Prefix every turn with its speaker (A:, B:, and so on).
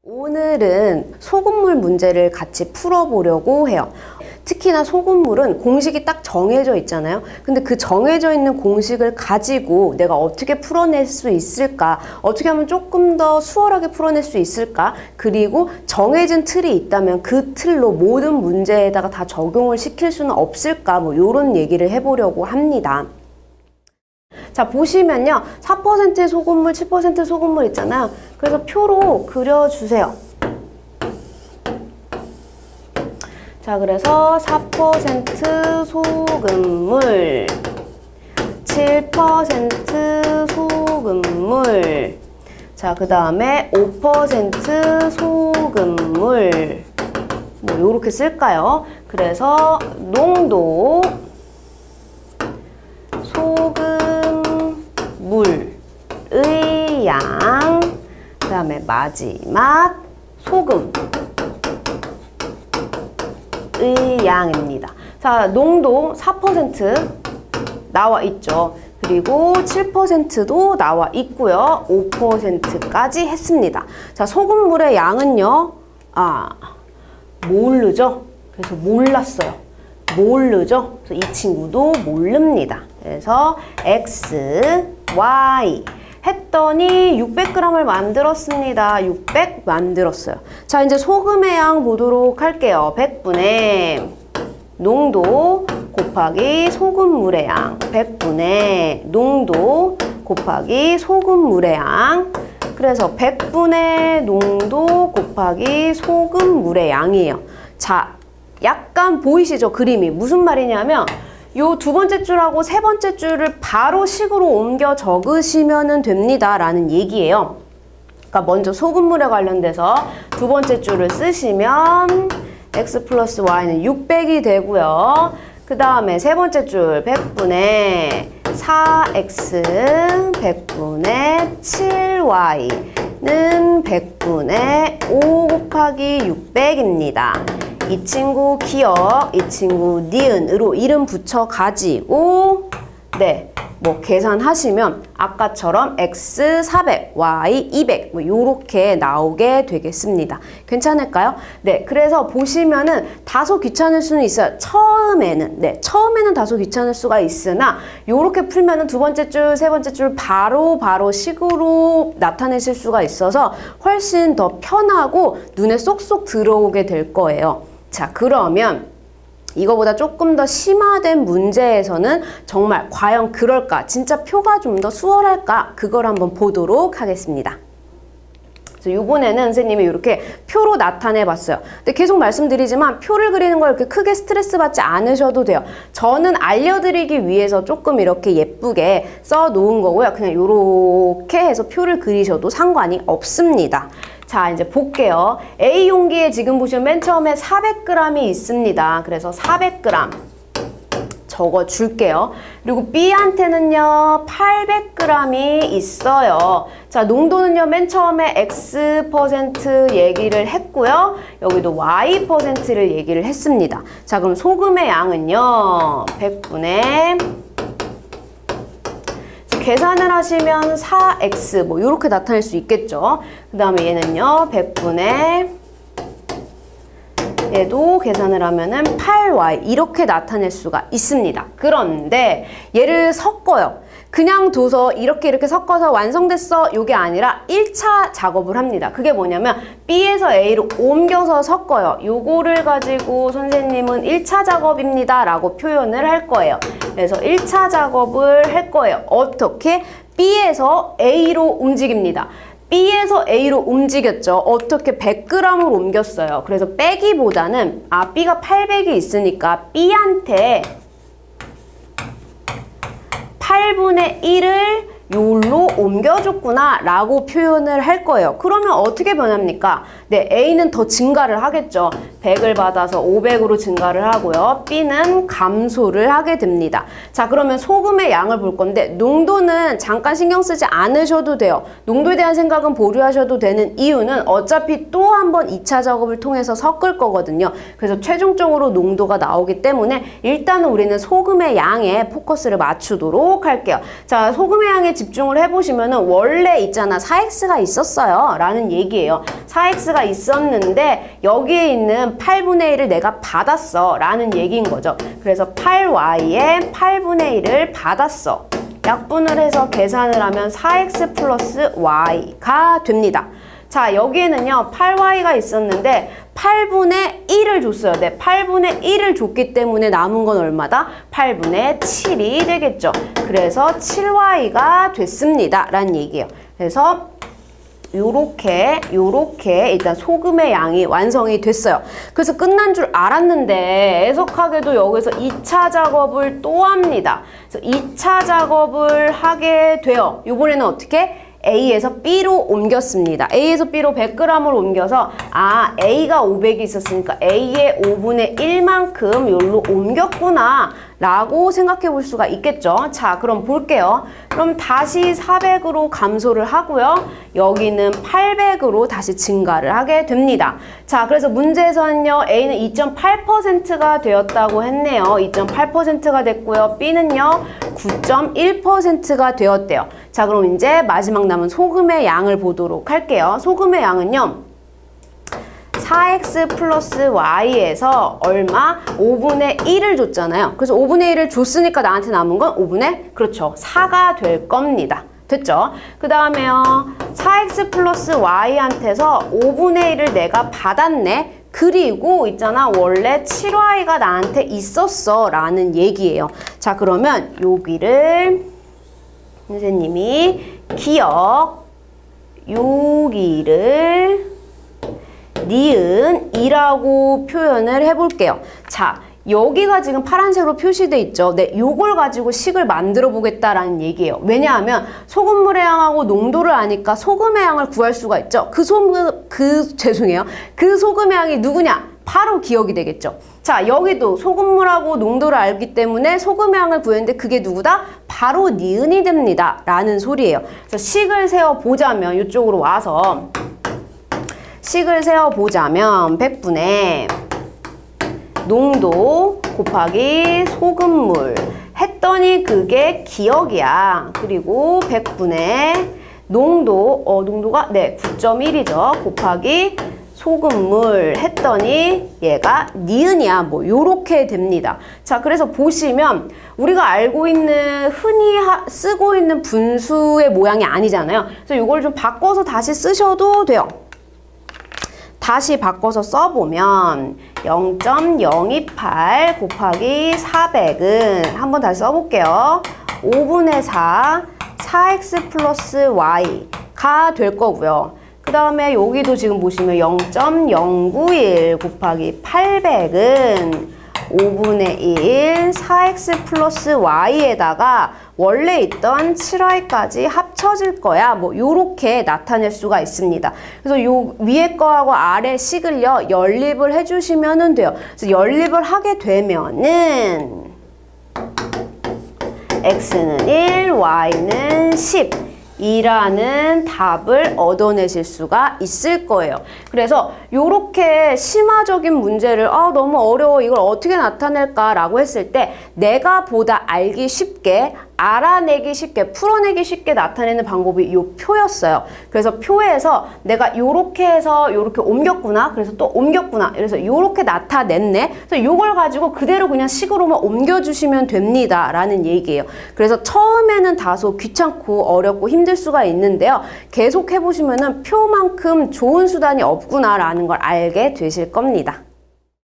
A: 오늘은 소금물 문제를 같이 풀어보려고 해요. 특히나 소금물은 공식이 딱 정해져 있잖아요. 근데 그 정해져 있는 공식을 가지고 내가 어떻게 풀어낼 수 있을까? 어떻게 하면 조금 더 수월하게 풀어낼 수 있을까? 그리고 정해진 틀이 있다면 그 틀로 모든 문제에다가 다 적용을 시킬 수는 없을까? 뭐 이런 얘기를 해보려고 합니다. 자, 보시면요. 4%의 소금물, 7% 소금물 있잖아요. 그래서 표로 그려주세요. 자, 그래서 4% 소금물, 7% 소금물, 자, 그 다음에 5% 소금물, 뭐 요렇게 쓸까요? 그래서 농도, 소금물의 양, 그 다음에 마지막 소금 의 양입니다. 자, 농도 4% 나와 있죠. 그리고 7%도 나와 있고요. 5%까지 했습니다. 자, 소금물의 양은요. 모르죠? 그래서 몰랐어요. 모르죠? 그래서 이 친구도 모릅니다. 그래서 X, Y 했더니 600g을 만들었습니다. 600 만들었어요. 자, 이제 소금의 양 보도록 할게요. 100분의 농도 곱하기 소금물의 양, 100분의 농도 곱하기 소금물의 양, 그래서 100분의 농도 곱하기 소금물의 양이에요. 자, 약간 보이시죠? 그림이 무슨 말이냐면 요 두 번째 줄하고 세 번째 줄을 바로 식으로 옮겨 적으시면 됩니다 라는 얘기예요. 그러니까 먼저 소금물에 관련돼서 두 번째 줄을 쓰시면 x 플러스 y는 600이 되고요. 그 다음에 세 번째 줄 100분의 4x 100분의 7y는 100분의 5 곱하기 600입니다. 이 친구 기억, 이 친구 니은으로 이름 붙여가지고 뭐 계산하시면 아까처럼 x 400, y 200 뭐 요렇게 나오게 되겠습니다. 괜찮을까요? 네, 그래서 보시면은 다소 귀찮을 수는 있어요. 처음에는 다소 귀찮을 수가 있으나 요렇게 풀면은 두 번째 줄, 세 번째 줄 바로 식으로 나타내실 수가 있어서 훨씬 더 편하고 눈에 쏙쏙 들어오게 될 거예요. 자, 그러면 이거보다 조금 더 심화된 문제에서는 정말 과연 그럴까? 진짜 표가 좀 더 수월할까? 그걸 한번 보도록 하겠습니다. 그래서 이번에는 선생님이 이렇게 표로 나타내 봤어요. 근데 계속 말씀드리지만 표를 그리는 걸 이렇게 크게 스트레스 받지 않으셔도 돼요. 저는 알려드리기 위해서 조금 이렇게 예쁘게 써 놓은 거고요. 그냥 이렇게 해서 표를 그리셔도 상관이 없습니다. 자, 이제 볼게요. A 용기에 지금 보시면 맨 처음에 400g이 있습니다. 그래서 400g 적어줄게요. 그리고 B한테는요 800g이 있어요. 자, 농도는요 맨 처음에 X% 얘기를 했고요. 여기도 Y%를 얘기를 했습니다. 자, 그럼 소금의 양은요 100분의 계산을 하시면 4x 뭐 이렇게 나타낼 수 있겠죠. 그 다음에 얘는요 100분의 얘도 계산을 하면은 8y 이렇게 나타낼 수가 있습니다. 그런데 얘를 섞어요. 그냥 둬서 이렇게 섞어서 완성됐어 요게 아니라 1차 작업을 합니다. 그게 뭐냐면 B에서 A로 옮겨서 섞어요. 요거를 가지고 선생님은 1차 작업입니다 라고 표현을 할 거예요. 그래서 1차 작업을 할 거예요. 어떻게? B에서 A로 움직입니다. B에서 A로 움직였죠. 어떻게 100g으로 옮겼어요. 그래서 빼기보다는 B가 800이 있으니까 B한테 8분의 1을 요로 옮겨줬구나 라고 표현을 할 거예요. 그러면 어떻게 변합니까? 네, A는 더 증가를 하겠죠. 100을 받아서 500으로 증가를 하고요. B는 감소를 하게 됩니다. 자, 그러면 소금의 양을 볼 건데 농도는 잠깐 신경 쓰지 않으셔도 돼요. 농도에 대한 생각은 보류하셔도 되는 이유는 어차피 또 한 번 2차 작업을 통해서 섞을 거거든요. 그래서 최종적으로 농도가 나오기 때문에 일단은 우리는 소금의 양에 포커스를 맞추도록 할게요. 자, 소금의 양의 집중을 해보시면은 원래 있잖아 4x가 있었어요 라는 얘기예요. 4x가 있었는데 여기에 있는 8분의 1을 내가 받았어 라는 얘기인 거죠. 그래서 8y에 8분의 1을 받았어. 약분을 해서 계산을 하면 4x 플러스 y가 됩니다. 자, 여기에는요 8y가 있었는데 8분의 1을 줬어요. 네, 8분의 1을 줬기 때문에 남은 건 얼마다? 8분의 7이 되겠죠. 그래서 7y가 됐습니다 라는 얘기예요. 그래서 요렇게 일단 소금의 양이 완성이 됐어요. 그래서 끝난 줄 알았는데 애석하게도 여기서 2차 작업을 또 합니다. 그래서 2차 작업을 하게 돼요. 이번에는 어떻게? A에서 B로 옮겼습니다. A에서 B로 100g을 옮겨서 A가 500이 있었으니까 A의 5분의 1만큼 여기로 옮겼구나 라고 생각해 볼 수가 있겠죠. 자, 그럼 볼게요. 그럼 다시 400으로 감소를 하고요. 여기는 800으로 다시 증가를 하게 됩니다. 자, 그래서 문제에서는요. A는 2.8%가 되었다고 했네요. 2.8%가 됐고요. B는요. 9.1%가 되었대요. 자, 그럼 이제 마지막 남은 소금의 양을 보도록 할게요. 소금의 양은요. 4x 플러스 y에서 얼마? 5분의 1을 줬잖아요. 그래서 5분의 1을 줬으니까 나한테 남은 건 5분의, 그렇죠, 4가 될 겁니다. 됐죠? 그 다음에요. 4x 플러스 y한테서 5분의 1을 내가 받았네. 그리고 있잖아, 원래 7y가 나한테 있었어 라는 얘기예요. 자, 그러면 여기를 선생님이 기억, 여기를 니은이라고 표현을 해볼게요. 자, 여기가 지금 파란색으로 표시돼 있죠. 네, 요걸 가지고 식을 만들어 보겠다라는 얘기예요. 왜냐하면 소금물의 양하고 농도를 아니까 소금의 양을 구할 수가 있죠. 그 소금의 양이 누구냐? 바로 기억이 되겠죠. 자, 여기도 소금물하고 농도를 알기 때문에 소금의 양을 구했는데 그게 누구다? 바로 니은이 됩니다. 라는 소리예요. 그래서 식을 세어보자면 이쪽으로 와서 식을 세어보자면 100분의 농도 곱하기 소금물 했더니 그게 기억이야. 그리고 100분의 농도가 네 9.1이죠. 곱하기 소금물 했더니 얘가 니은이야. 뭐 요렇게 됩니다. 자, 그래서 보시면 우리가 알고 있는 흔히 쓰고 있는 분수의 모양이 아니잖아요. 그래서 이걸 좀 바꿔서 다시 쓰셔도 돼요. 다시 바꿔서 써보면 0.028 곱하기 400은 한번 다시 써볼게요. 5분의 4, 4x 플러스 y가 될 거고요. 그 다음에 여기도 지금 보시면 0.091 곱하기 800은 5분의 1, 4x 플러스 y에다가 원래 있던 7y까지 합쳐질 거야. 뭐 요렇게 나타낼 수가 있습니다. 그래서 요 위에 거하고 아래 식을요 연립을 해주시면 돼요. 그래서 연립을 하게 되면은 x는 1, y는 10 이라는 답을 얻어내실 수가 있을 거예요. 그래서 요렇게 심화적인 문제를 너무 어려워, 이걸 어떻게 나타낼까 라고 했을 때 내가 보다 알기 쉽게, 알아내기 쉽게, 풀어내기 쉽게 나타내는 방법이 이 표였어요. 그래서 표에서 내가 요렇게 해서 요렇게 옮겼구나, 그래서 또 옮겼구나, 그래서 요렇게 나타냈네. 그래서 요걸 가지고 그대로 그냥 식으로만 옮겨주시면 됩니다 라는 얘기예요. 그래서 처음에는 다소 귀찮고 어렵고 힘들 수가 있는데요. 계속 해보시면은 표만큼 좋은 수단이 없구나 라는 걸 알게 되실 겁니다.